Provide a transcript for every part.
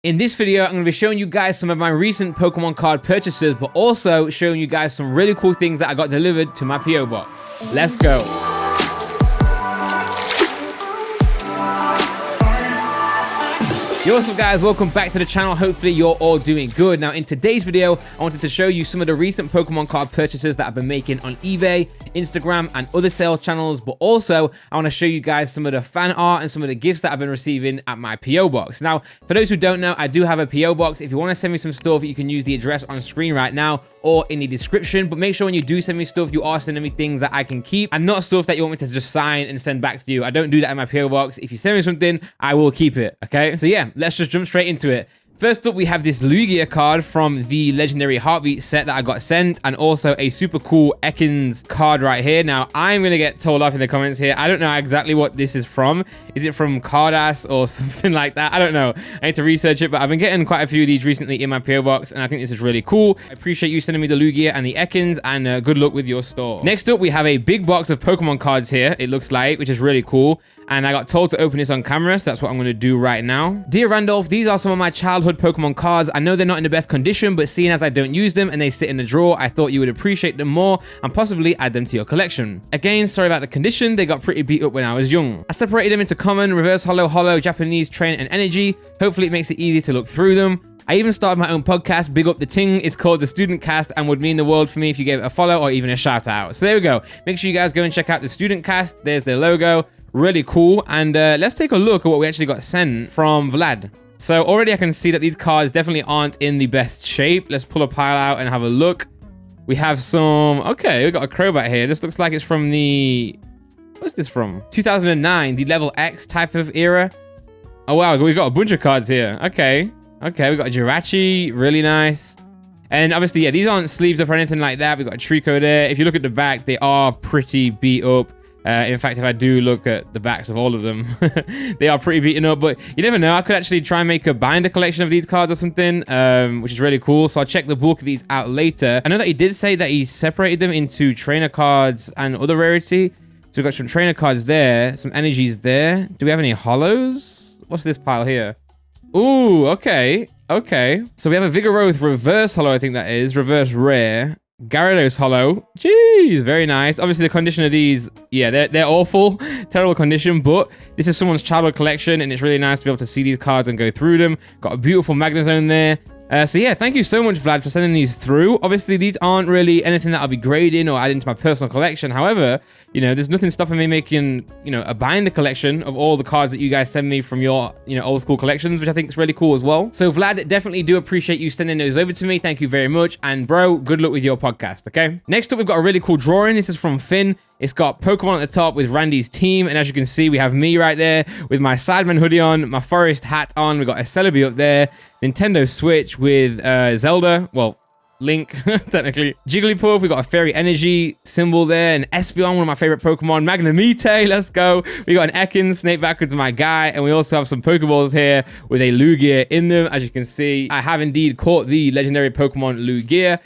In this video, I'm going to be showing you guys some of my recent Pokemon card purchases, but also showing you guys some really cool things that I got delivered to my P.O Box. Let's go. Yo, what's up guys, welcome back to the channel. Hopefully you're all doing good. Now in today's video, I wanted to show you some of the recent Pokemon card purchases that I've been making on eBay, Instagram, and other sales channels, but also I want to show you guys some of the fan art and some of the gifts that I've been receiving at my P.O Box. Now, for those who don't know, I do have a P.O Box. If you want to send me some stuff, you can use the address on screen right now or in the description, but make sure when you do send me stuff, you are sending me things that I can keep and not stuff that you want me to just sign and send back to you. I don't do that in my P.O Box. If you send me something, I will keep it, okay? So yeah, let's just jump straight into it. First up, we have this Lugia card from the Legendary Heartbeat set that I got sent, and also a super cool Ekans card right here. Now, I'm going to get told off in the comments here. I don't know exactly what this is from. Is it from Cardass or something like that? I don't know. I need to research it, but I've been getting quite a few of these recently in my P.O Box, and I think this is really cool. I appreciate you sending me the Lugia and the Ekans, and good luck with your store. Next up, we have a big box of Pokemon cards here, it looks like, which is really cool. And I got told to open this on camera, so that's what I'm going to do right now. Dear Randolph, these are some of my childhood Pokemon cards. I know they're not in the best condition, but seeing as I don't use them and they sit in the drawer, I thought you would appreciate them more and possibly add them to your collection. Again, sorry about the condition. They got pretty beat up when I was young. I separated them into common, reverse holo, holo, Japanese, train, and energy. Hopefully it makes it easy to look through them. I even started my own podcast, big up the ting. It's called The Student Cast and would mean the world for me if you gave it a follow or even a shout out. So there we go. Make sure you guys go and check out The Student Cast. There's their logo. Really cool. And let's take a look at what we actually got sent from Vlad. So already I can see that these cards definitely aren't in the best shape. Let's pull a pile out and have a look. We have some... Okay, we got a Crobat here. This looks like it's from the... What's this from? 2009, the level X type of era. Oh wow, we've got a bunch of cards here. Okay, we got a Jirachi, really nice. And obviously, yeah, these aren't sleeves up or anything like that. We've got a Trico there. If you look at the back, they are pretty beat up. In fact, if I do look at the backs of all of them, they are pretty beaten up, but you never know. I could actually try and make a binder collection of these cards or something, which is really cool. So I'll check the bulk of these out later. I know that he did say that he separated them into trainer cards and other rarity. So we've got some trainer cards there, some energies there. Do we have any holos? What's this pile here? Ooh, okay. So we have a Vigoroth reverse holo, I think that is. Reverse rare. Gyarados holo. Jeez, very nice. Obviously, the condition of these, yeah, they're awful. Terrible condition, but this is someone's childhood collection, and it's really nice to be able to see these cards and go through them. Got a beautiful Magnezone there. So yeah, thank you so much, Vlad, for sending these through. Obviously, these aren't really anything that I'll be grading or adding to my personal collection. However, you know, there's nothing stopping me making, you know, a binder collection of all the cards that you guys send me from your, you know, old school collections, which I think is really cool as well. So Vlad, definitely do appreciate you sending those over to me. Thank you very much. And bro, good luck with your podcast, okay? Next up, we've got a really cool drawing. This is from Finn. It's got Pokemon at the top with Randy's team. And as you can see, we have me right there with my Sideman hoodie on, my Forest hat on. We've got a Celebi up there. Nintendo Switch with Zelda. Well, Link, technically. Jigglypuff, we got a Fairy Energy symbol there. An Espeon, one of my favorite Pokemon. Magnemite, let's go. We got an Ekans, Snake backwards, my guy. And we also have some Pokeballs here with a Lugia in them. As you can see, I have indeed caught the legendary Pokemon Lugia.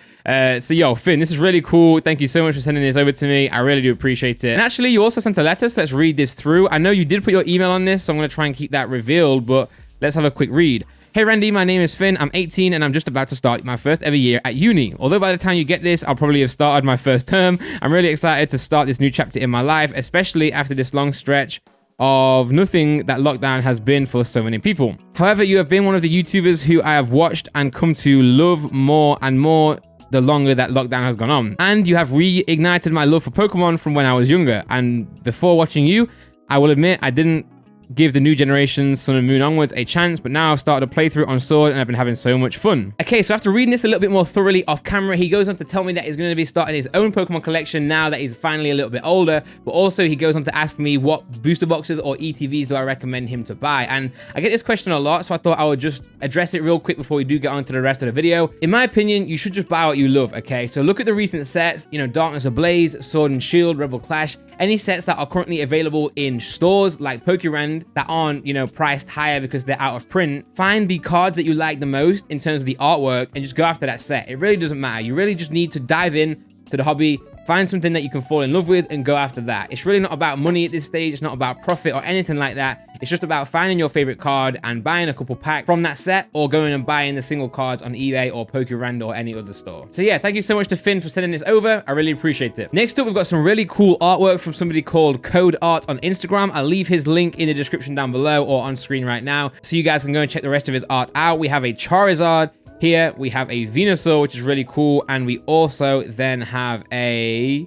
So yo, Finn, this is really cool. Thank you so much for sending this over to me. I really do appreciate it. And actually, you also sent a letter, so let's read this through. I know you did put your email on this, so I'm going to try and keep that revealed, but let's have a quick read. Hey Randy, my name is Finn. I'm 18 and I'm just about to start my first ever year at uni. Although by the time you get this, I'll probably have started my first term. I'm really excited to start this new chapter in my life, especially after this long stretch of nothing that lockdown has been for so many people. However, you have been one of the YouTubers who I have watched and come to love more and more the longer that lockdown has gone on. And you have reignited my love for Pokemon from when I was younger. And before watching you, I will admit I didn't give the new generations, Sun and Moon onwards, a chance, but now I've started a playthrough on Sword and I've been having so much fun. Okay, so after reading this a little bit more thoroughly off camera, he goes on to tell me that he's going to be starting his own Pokemon collection now that he's finally a little bit older, but also he goes on to ask me what booster boxes or ETVs do I recommend him to buy. And I get this question a lot, so I thought I would just address it real quick before we do get on to the rest of the video. In my opinion, you should just buy what you love, okay? So look at the recent sets, you know, Darkness Ablaze, Sword and Shield, Rebel Clash, any sets that are currently available in stores like Pokérand that aren't, you know, priced higher because they're out of print. Find the cards that you like the most in terms of the artwork and just go after that set. It really doesn't matter. You really just need to dive in to the hobby, find something that you can fall in love with and go after that. It's really not about money at this stage. It's not about profit or anything like that. It's just about finding your favorite card and buying a couple packs from that set, or going and buying the single cards on eBay or PokeRand or any other store. So yeah, thank you so much to Finn for sending this over. I really appreciate it. Next up, we've got some really cool artwork from somebody called Code Art on Instagram. I'll leave his link in the description down below or on screen right now, so you guys can go and check the rest of his art out. We have a Charizard here, we have a Venusaur, which is really cool, and we also then have a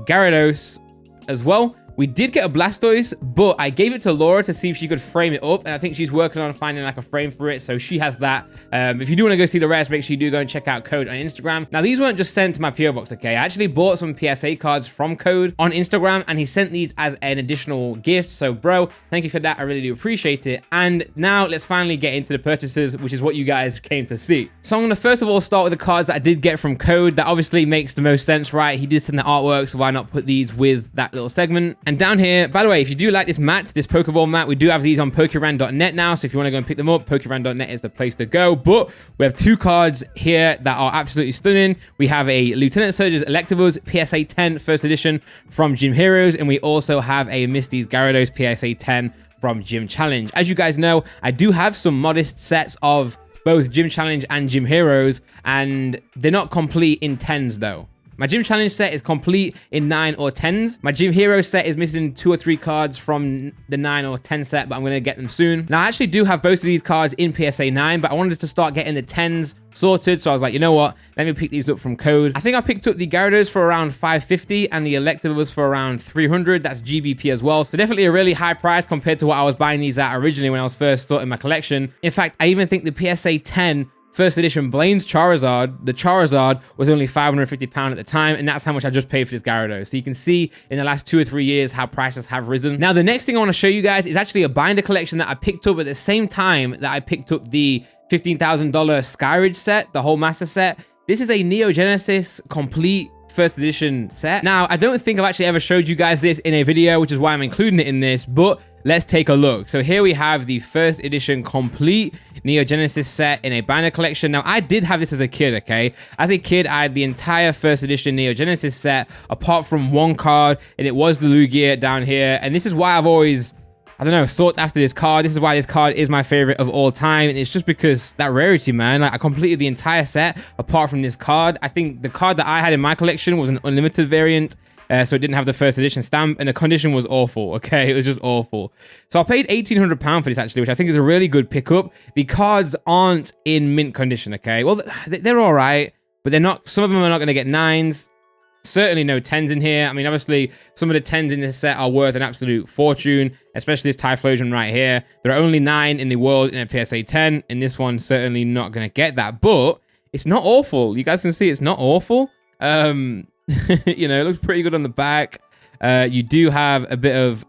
Gyarados as well. We did get a Blastoise, but I gave it to Laura to see if she could frame it up, and I think she's working on finding like a frame for it, so she has that. If you do want to go see the rest, make sure you do go and check out Code on Instagram. Now, these weren't just sent to my P.O Box, okay? I actually bought some PSA cards from Code on Instagram, and he sent these as an additional gift. So, bro, thank you for that. I really do appreciate it. And now let's finally get into the purchases, which is what you guys came to see. So I'm going to first of all start with the cards that I did get from Code. That obviously makes the most sense, right? He did send the artwork, so why not put these with that little segment? And down here, by the way, if you do like this mat, this Pokeball mat, we do have these on PokeRand.net now. So if you want to go and pick them up, PokeRand.net is the place to go. But we have two cards here that are absolutely stunning. We have a Lieutenant Surge's Electabuzz PSA 10 first edition from Gym Heroes. And we also have a Misty's Gyarados PSA 10 from Gym Challenge. As you guys know, I do have some modest sets of both Gym Challenge and Gym Heroes, and they're not complete in 10s though. My Gym Challenge set is complete in 9 or 10s. My Gym Hero set is missing 2 or 3 cards from the 9 or 10 set, but I'm going to get them soon. Now, I actually do have both of these cards in PSA 9, but I wanted to start getting the 10s sorted, so I was like, you know what? Let me pick these up from Code. I think I picked up the Gyarados for around $550 and the Electabuzz for around $300. That's GBP as well. So definitely a really high price compared to what I was buying these at originally when I was first starting my collection. In fact, I even think the PSA 10 first edition Blaine's Charizard, the Charizard, was only £550 at the time, and that's how much I just paid for this Gyarados. So you can see in the last 2 or 3 years how prices have risen. Now, the next thing I want to show you guys is actually a binder collection that I picked up at the same time that I picked up the $15,000 Skyridge set, the whole master set. This is a Neo Genesis complete first edition set. Now, I don't think I've actually ever showed you guys this in a video, which is why I'm including it in this, but let's take a look. So here we have the first edition complete Neo Genesis set in a binder collection. Now, I did have this as a kid, okay? As a kid, I had the entire first edition Neo Genesis set, apart from one card, and it was the Lugia down here. And this is why I've always, I don't know, sought after this card. This is why this card is my favorite of all time. And it's just because that rarity, man. Like, I completed the entire set apart from this card. I think the card that I had in my collection was an unlimited variant. So it didn't have the first edition stamp, and the condition was awful, okay? It was just awful. So I paid £1,800 for this, actually, which I think is a really good pickup. The cards aren't in mint condition, okay? Well, they're all right, but they're not. Some of them are not going to get 9s. Certainly no 10s in here. I mean, obviously, some of the 10s in this set are worth an absolute fortune, especially this Typhlosion right here. There are only 9 in the world in a PSA 10, and this one's certainly not going to get that, but it's not awful. You guys can see it's not awful. You know, it looks pretty good on the back. You do have a bit of,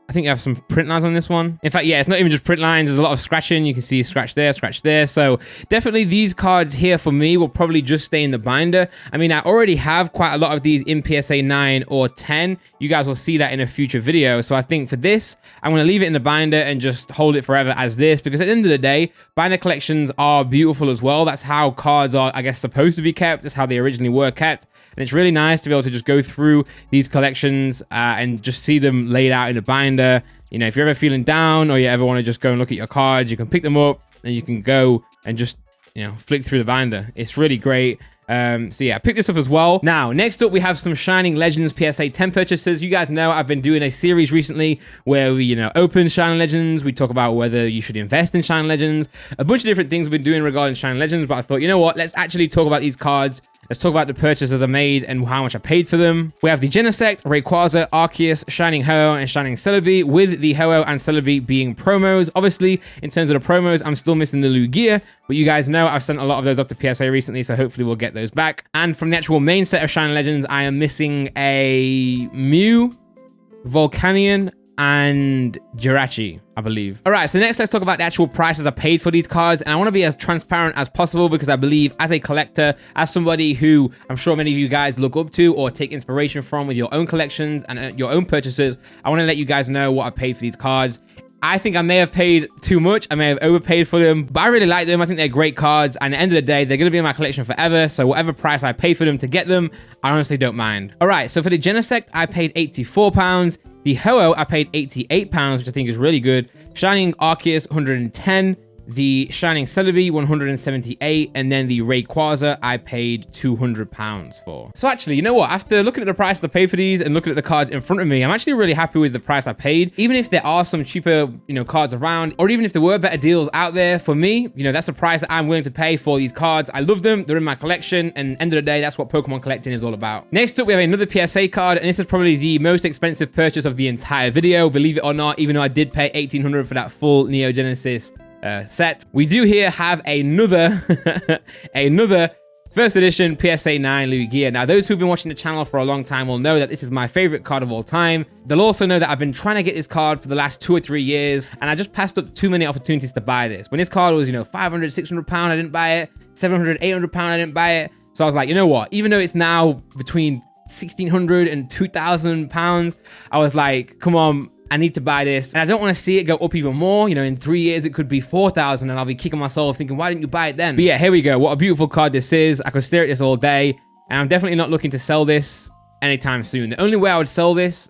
I think you have some print lines on this one. In fact, yeah, it's not even just print lines. There's a lot of scratching. You can see scratch there, scratch there. So definitely these cards here for me will probably just stay in the binder. I mean, I already have quite a lot of these in PSA 9 or 10. You guys will see that in a future video. So I think for this, I'm going to leave it in the binder and just hold it forever as this, because at the end of the day, binder collections are beautiful as well. That's how cards are, I guess, supposed to be kept. That's how they originally were kept. And it's really nice to be able to just go through these collections and just see them laid out in a binder. You know, if you're ever feeling down or you ever want to just go and look at your cards, you can pick them up and you can go and just, you know, flick through the binder. It's really great. So yeah, I picked this up as well. Now, next up, we have some Shining Legends PSA 10 purchases. You guys know I've been doing a series recently where we, you know, open Shining Legends. We talk about whether you should invest in Shining Legends. A bunch of different things we've been doing regarding Shining Legends, but I thought, you know what? Let's actually talk about these cards. Let's talk about the purchases I made and how much I paid for them. We have the Genesect, Rayquaza, Arceus, Shining Ho, and Shining Celebi, with the Ho and Celebi being promos. Obviously, in terms of the promos, I'm still missing the Lugia, but you guys know I've sent a lot of those up to PSA recently, so hopefully we'll get those back. And from the actual main set of Shining Legends, I am missing a Mew, Volcanion, and Jirachi, I believe. All right, so next let's talk about the actual prices I paid for these cards. And I want to be as transparent as possible because I believe as a collector, as somebody who I'm sure many of you guys look up to or take inspiration from with your own collections and your own purchases, I want to let you guys know what I paid for these cards. I think I may have paid too much. I may have overpaid for them, but I really like them. I think they're great cards. And at the end of the day, they're going to be in my collection forever. So whatever price I pay for them to get them, I honestly don't mind. All right, so for the Genesect, I paid £84. The Ho-Oh, I paid £88, which I think is really good. Shining Arceus, 110. The Shining Celebi, 178, and then the Rayquaza, I paid £200 for. So actually, you know what? After looking at the price I paid for these and looking at the cards in front of me, I'm actually really happy with the price I paid. Even if there are some cheaper, cards around, or even if there were better deals out there, for me, that's the price that I'm willing to pay for these cards. I love them. They're in my collection, and end of the day, that's what Pokemon collecting is all about. Next up, we have another PSA card, and this is probably the most expensive purchase of the entire video, believe it or not, even though I did pay $1,800 for that full Neo Genesis set. We do here have another first edition PSA 9 Lugia. Now, those who've been watching the channel for a long time will know that this is my favorite card of all time. They'll also know that I've been trying to get this card for the last 2 or 3 years, and I just passed up too many opportunities to buy this. When this card was, £500, £600, I didn't buy it. £700, £800, I didn't buy it. So I was like, you know what? Even though it's now between £1,600 and £2,000, I was like, come on, I need to buy this. And I don't want to see it go up even more. In 3 years, it could be 4,000 and I'll be kicking myself thinking, why didn't you buy it then? But yeah, here we go. What a beautiful card this is. I could stare at this all day, and I'm definitely not looking to sell this anytime soon. The only way I would sell this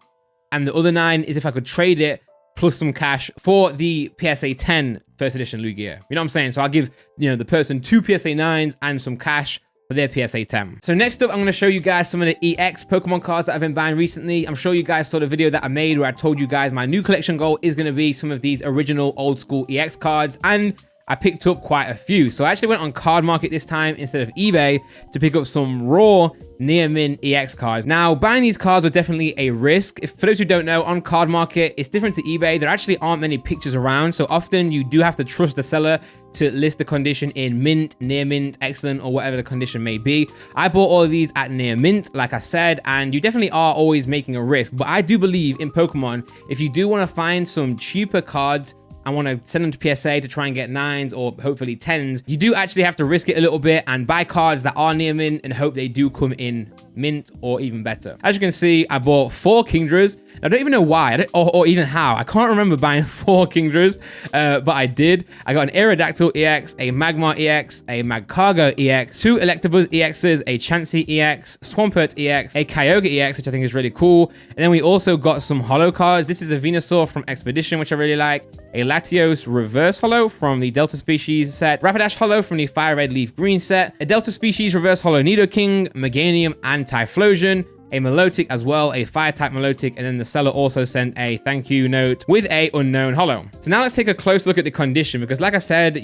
and the other 9 is if I could trade it plus some cash for the PSA 10 first edition Lugia. You know what I'm saying? So I'll give, the person 2 PSA 9s and some cash for their PSA 10. So next up, I'm going to show you guys some of the EX Pokemon cards that I've been buying recently. I'm sure you guys saw the video that I made where I told you guys my new collection goal is going to be some of these original old school EX cards, and I picked up quite a few. So I actually went on Card Market this time instead of eBay to pick up some raw near mint EX cards. Now, buying these cards was definitely a risk. For those who don't know, on Card Market, it's different to eBay. There actually aren't many pictures around, so often you do have to trust the seller to list the condition in mint, near mint, excellent, or whatever the condition may be. I bought all of these at near mint, like I said, and you definitely are always making a risk. But I do believe in Pokemon, if you do want to find some cheaper cards and want to send them to PSA to try and get 9s or hopefully 10s, you do actually have to risk it a little bit and buy cards that are near mint and hope they do come in mint or even better. As you can see, I bought 4 Kingdras. I don't even know why or even how. I can't remember buying 4 Kingdras, but I did. I got an Aerodactyl EX, a Magmar EX, a Magcargo EX, 2 Electabuzz EXs, a Chansey EX, Swampert EX, a Kyogre EX, which I think is really cool. And then we also got some holo cards. This is a Venusaur from Expedition, which I really like, a Latios Reverse Holo from the Delta Species set, Rapidash Holo from the Fire Red Leaf Green set, a Delta Species Reverse Holo Nidoking, Meganium, and Typhlosion, a Milotic as well, a Fire-type Milotic, and then the seller also sent a thank you note with a Unknown Holo. So now let's take a close look at the condition, because like I said,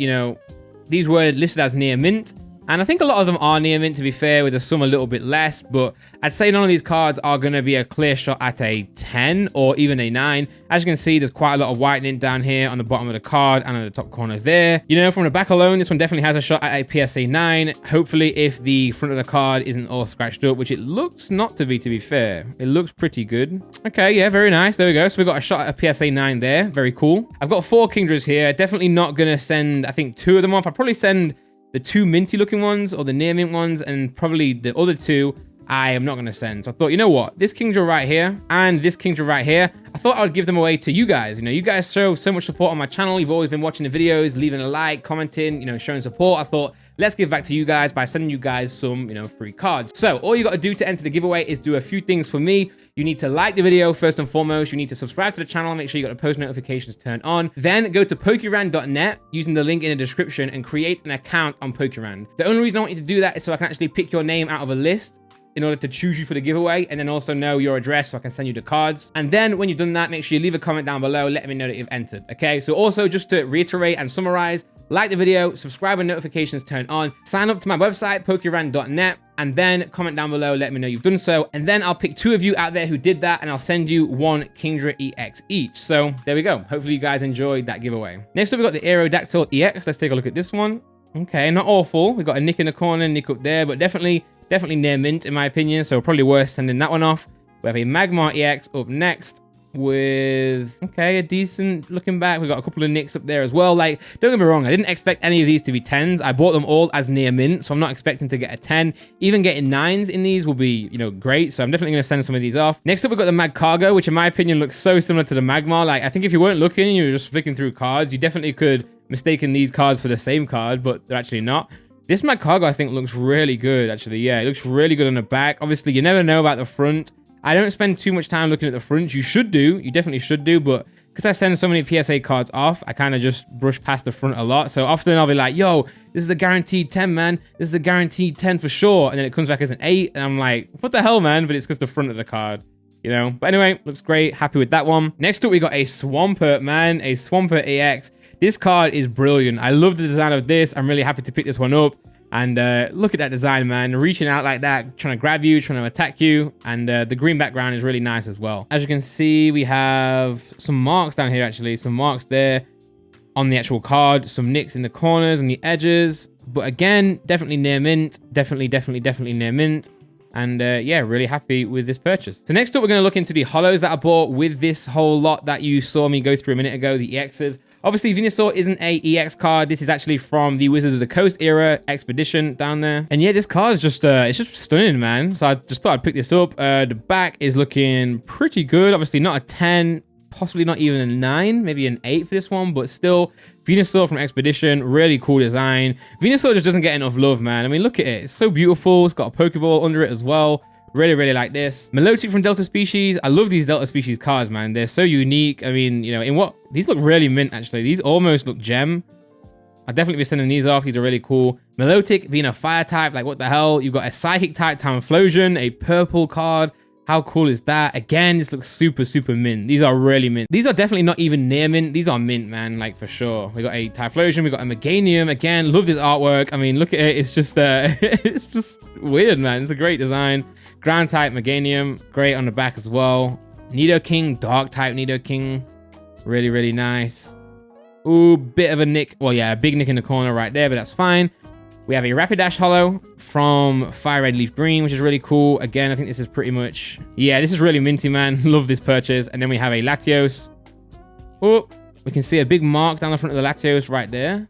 these were listed as near mint, and I think a lot of them are near mint, to be fair, with some a little bit less, but I'd say none of these cards are going to be a clear shot at a 10 or even a 9. As you can see, there's quite a lot of whitening down here on the bottom of the card and on the top corner there. From the back alone, this one definitely has a shot at a PSA 9. Hopefully, if the front of the card isn't all scratched up, which it looks not to be fair. It looks pretty good. Okay, yeah, very nice. There we go. So we got a shot at a PSA 9 there. Very cool. I've got 4 Kingdras here. Definitely not going to send, I think, 2 of them off. I'll probably send the 2 minty looking ones or the near mint ones, and probably the other 2 I am not going to send. So I thought, you know what, this Kingdra right here and this Kingdra right here, I thought I would give them away to you guys. You guys show so much support on my channel. You've always been watching the videos, leaving a like, commenting, showing support. I thought, let's give back to you guys by sending you guys some, free cards. So all you got to do to enter the giveaway is do a few things for me. You need to like the video first and foremost. You need to subscribe to the channel. Make sure you got the post notifications turned on. Then go to Pokérand.net using the link in the description and create an account on Pokérand. The only reason I want you to do that is so I can actually pick your name out of a list in order to choose you for the giveaway, and then also know your address so I can send you the cards. And then when you've done that, make sure you leave a comment down below, letting me know that you've entered, okay? So also, just to reiterate and summarize, like the video, subscribe and notifications turned on, sign up to my website, Pokérand.net, and then comment down below, let me know you've done so. And then I'll pick 2 of you out there who did that, and I'll send you 1 Kingdra EX each. So there we go. Hopefully you guys enjoyed that giveaway. Next up, we got the Aerodactyl EX. Let's take a look at this one. Okay, not awful. We've got a nick in the corner, nick up there, but definitely near mint in my opinion, so probably worth sending that one off. We have a Magmar EX up next, with, okay, a decent looking back. We got a couple of nicks up there as well. Like, don't get me wrong, I didn't expect any of these to be 10s. I bought them all as near mint, so I'm not expecting to get a 10. Even getting 9s in these will be, you know, great. So I'm definitely going to send some of these off. Next up, we've got the Mag Cargo, which in my opinion looks so similar to the Magmar. Like, I think if you weren't looking, you were just flicking through cards, you definitely could mistaken these cards for the same card, but they're actually not. This Mag Cargo, I think, looks really good, actually. Yeah, it looks really good on the back. Obviously, you never know about the front. I don't spend too much time looking at the front. You should do. You definitely should do, but because I send so many PSA cards off, I kind of just brush past the front a lot. So often I'll be like, yo, this is a guaranteed 10, man. This is a guaranteed 10 for sure. And then it comes back as an 8, and I'm like, what the hell, man? But it's because the front of the card, you know? But anyway, looks great. Happy with that one. Next up, we got a Swampert, man. A Swampert EX. This card is brilliant. I love the design of this. I'm really happy to pick this one up. And look at that design, man. Reaching out like that, trying to grab you, trying to attack you. And the green background is really nice as well. As you can see, we have some marks down here, actually. Some marks there on the actual card. Some nicks in the corners and the edges. But again, definitely near mint. Definitely near mint. And yeah, really happy with this purchase. So next up, we're going to look into the holos that I bought with this whole lot that you saw me go through a minute ago, the EXs. Obviously, Venusaur isn't a EX card. This is actually from the Wizards of the Coast era expedition down there. And yeah, this card is just, it's just stunning, man. So I just thought I'd pick this up. The back is looking pretty good. Obviously not a 10, possibly not even a 9, maybe an 8 for this one, but still Venusaur from Expedition, really cool design. Venusaur just doesn't get enough love, man. I mean, look at it. It's so beautiful. It's got a Pokeball under it as well. Really like this. Milotic from Delta Species. I love these Delta Species cards, man. They're so unique. I mean, you know, in what... These look really mint, actually. These almost look gem. I'll definitely be sending these off. These are really cool. Milotic being a fire type. Like, what the hell? You've got a Psychic type Talonflosion, a purple card. How cool is that? Again, this looks super mint. These are really mint. These are definitely not even near mint. These are mint, man, like for sure. We got a Typhlosion. We got a Meganium. Again, love this artwork. I mean, look at it. It's just it's just weird, man. It's a great design. Ground type Meganium. Great on the back as well. Nidoking, dark type Nidoking. Really nice. Ooh, bit of a nick. Well, yeah, a big nick in the corner right there, but that's fine. We have a Rapidash holo from Fire Red Leaf Green, which is really cool. Again, I think this is pretty much... Yeah, this is really minty, man. Love this purchase. And then we have a Latios. Oh, we can see a big mark down the front of the Latios right there.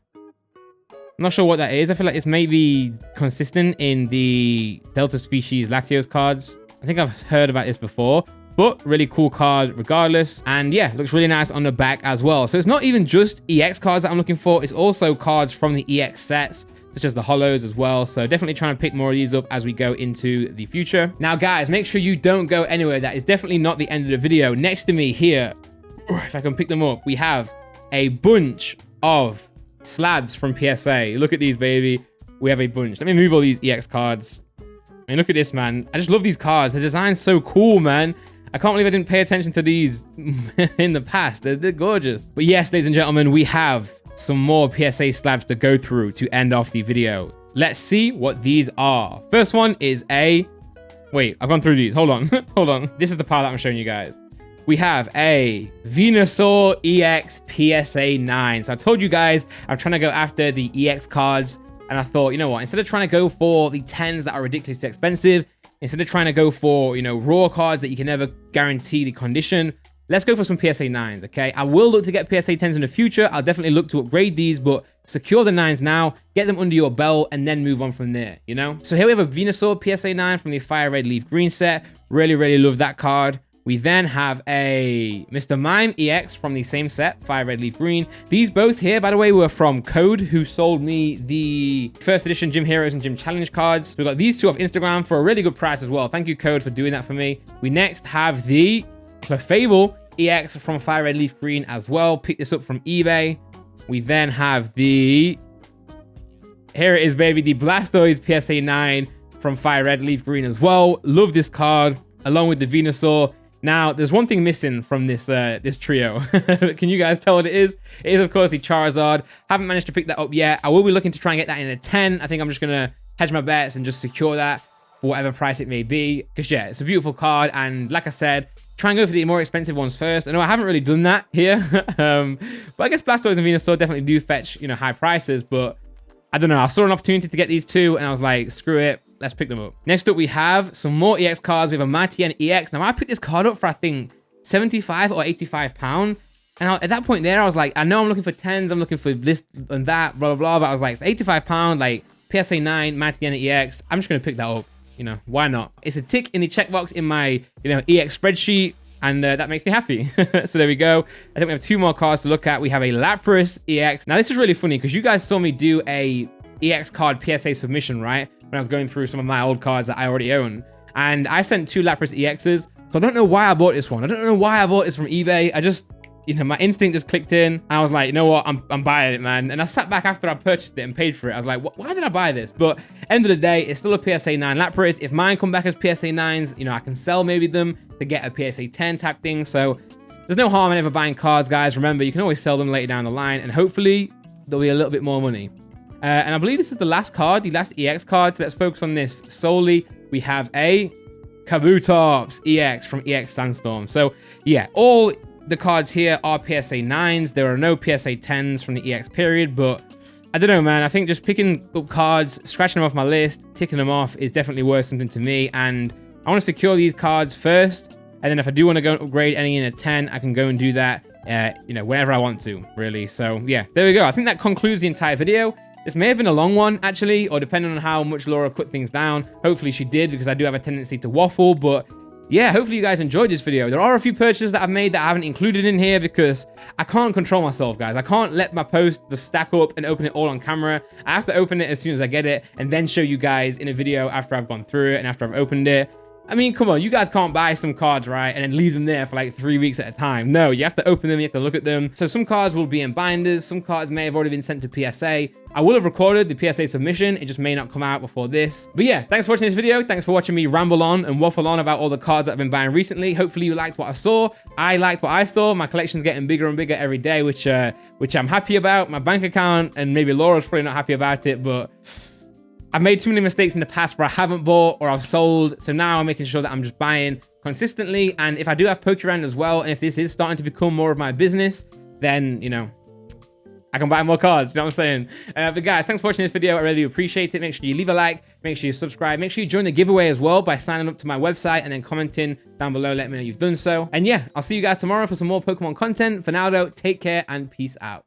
I'm not sure what that is. I feel like it's maybe consistent in the Delta Species Latios cards. I think I've heard about this before. But really cool card regardless. And yeah, looks really nice on the back as well. So it's not even just EX cards that I'm looking for. It's also cards from the EX sets, such as the holos as well. So definitely trying to pick more of these up as we go into the future. Now, guys, make sure you don't go anywhere. That is definitely not the end of the video. Next to me here, if I can pick them up, we have a bunch of slabs from PSA. Look at these, baby. We have a bunch. Let me move all these EX cards. I mean, look at this, man. I just love these cards. The design's so cool, man. I can't believe I didn't pay attention to these in the past. They're gorgeous. But yes, ladies and gentlemen, we have some more PSA slabs to go through to end off the video. Let's see what these are. First one is a... Wait, I've gone through these. Hold on. Hold on. This is the part that I'm showing you guys. We have a Venusaur EX PSA 9. So I told you guys I'm trying to go after the EX cards. And I thought, you know what? Instead of trying to go for the 10s that are ridiculously expensive, instead of trying to go for, you know, raw cards that you can never guarantee the condition, let's go for some PSA 9s, okay? I will look to get PSA 10s in the future. I'll definitely look to upgrade these, but secure the 9s now, get them under your belt, and then move on from there, you know? So here we have a Venusaur PSA 9 from the Fire Red Leaf Green set. Really love that card. We then have a Mr. Mime EX from the same set, Fire Red Leaf Green. These both here, by the way, were from Code, who sold me the first edition Gym Heroes and Gym Challenge cards. So we got these two off Instagram for a really good price as well. Thank you, Code, for doing that for me. We next have the Clefable EX from Fire Red Leaf Green as well. Pick this up from eBay. We then have the... Here it is, baby. The Blastoise PSA 9 from Fire Red Leaf Green as well. Love this card, along with the Venusaur. Now, there's one thing missing from this this trio. Can you guys tell what it is? It is, of course, the Charizard. Haven't managed to pick that up yet. I will be looking to try and get that in a 10. I think I'm just going to hedge my bets and just secure that for whatever price it may be. Because, yeah, it's a beautiful card. And like I said, try and go for the more expensive ones first. I know I haven't really done that here. But I guess Blastoise and Venusaur definitely do fetch, you know, high prices. But I don't know. I saw an opportunity to get these two, and I was like, screw it. Let's pick them up. Next up, we have some more EX cards. We have a Mighty N EX. Now, I picked this card up for, I think, 75 or 85 pound. And at that point there, I was like, I know I'm looking for 10s, I'm looking for this and that, blah, blah, blah. But I was like, for 85 pound, like PSA 9, Mighty Yen EX, I'm just going to pick that up. You know, why not? It's a tick in the checkbox in my, EX spreadsheet. And that makes me happy. So there we go. I think we have 2 more cards to look at. We have a Lapras EX. Now this is really funny because you guys saw me do a EX card PSA submission, right? When I was going through some of my old cards that I already own. And I sent 2 Lapras EXs. So I don't know why I bought this one. I don't know why I bought this from eBay. I just, my instinct just clicked in. And I was like, you know what? I'm buying it, man. And I sat back after I purchased it and paid for it. I was like, why did I buy this? But end of the day, it's still a PSA 9 Lapras. If mine come back as PSA 9s, I can sell maybe them to get a PSA 10 type thing. So there's no harm in ever buying cards, guys. Remember, you can always sell them later down the line. And hopefully, there'll be a little bit more money. And I believe this is the last card, the last EX card. So let's focus on this solely. We have a Kabutops EX from EX Sandstorm. So yeah, all the cards here are PSA 9s. There are no PSA 10s from the EX period, but I don't know, man. I think just picking up cards, scratching them off my list, ticking them off is definitely worth something to me. And I want to secure these cards first. And then if I do want to go and upgrade any in a 10, I can go and do that, whenever I want to, really. So yeah, there we go. I think that concludes the entire video. This may have been a long one, actually, or depending on how much Laura cut things down. Hopefully she did, because I do have a tendency to waffle, but yeah, hopefully you guys enjoyed this video. There are a few purchases that I've made that I haven't included in here because I can't control myself, guys. I can't let my post just stack up and open it all on camera. I have to open it as soon as I get it and then show you guys in a video after I've gone through it and after I've opened it. I mean, come on, you guys can't buy some cards, right, and then leave them there for like 3 weeks at a time. No, you have to open them, you have to look at them. So some cards will be in binders, some cards may have already been sent to PSA. I will have recorded the PSA submission, it just may not come out before this. But yeah, thanks for watching this video. Thanks for watching me ramble on and waffle on about all the cards that I've been buying recently. Hopefully you liked what I saw. I liked what I saw. My collection's getting bigger and bigger every day, which I'm happy about. My bank account, and maybe Laura's probably not happy about it, but I've made too many mistakes in the past where I haven't bought or I've sold. So now I'm making sure that I'm just buying consistently. And if I do have Pokemon as well, and if this is starting to become more of my business, then, I can buy more cards. You know what I'm saying? But guys, thanks for watching this video. I really appreciate it. Make sure you leave a like. Make sure you subscribe. Make sure you join the giveaway as well by signing up to my website and then commenting down below. Let me know you've done so. And yeah, I'll see you guys tomorrow for some more Pokemon content. For now, though, take care and peace out.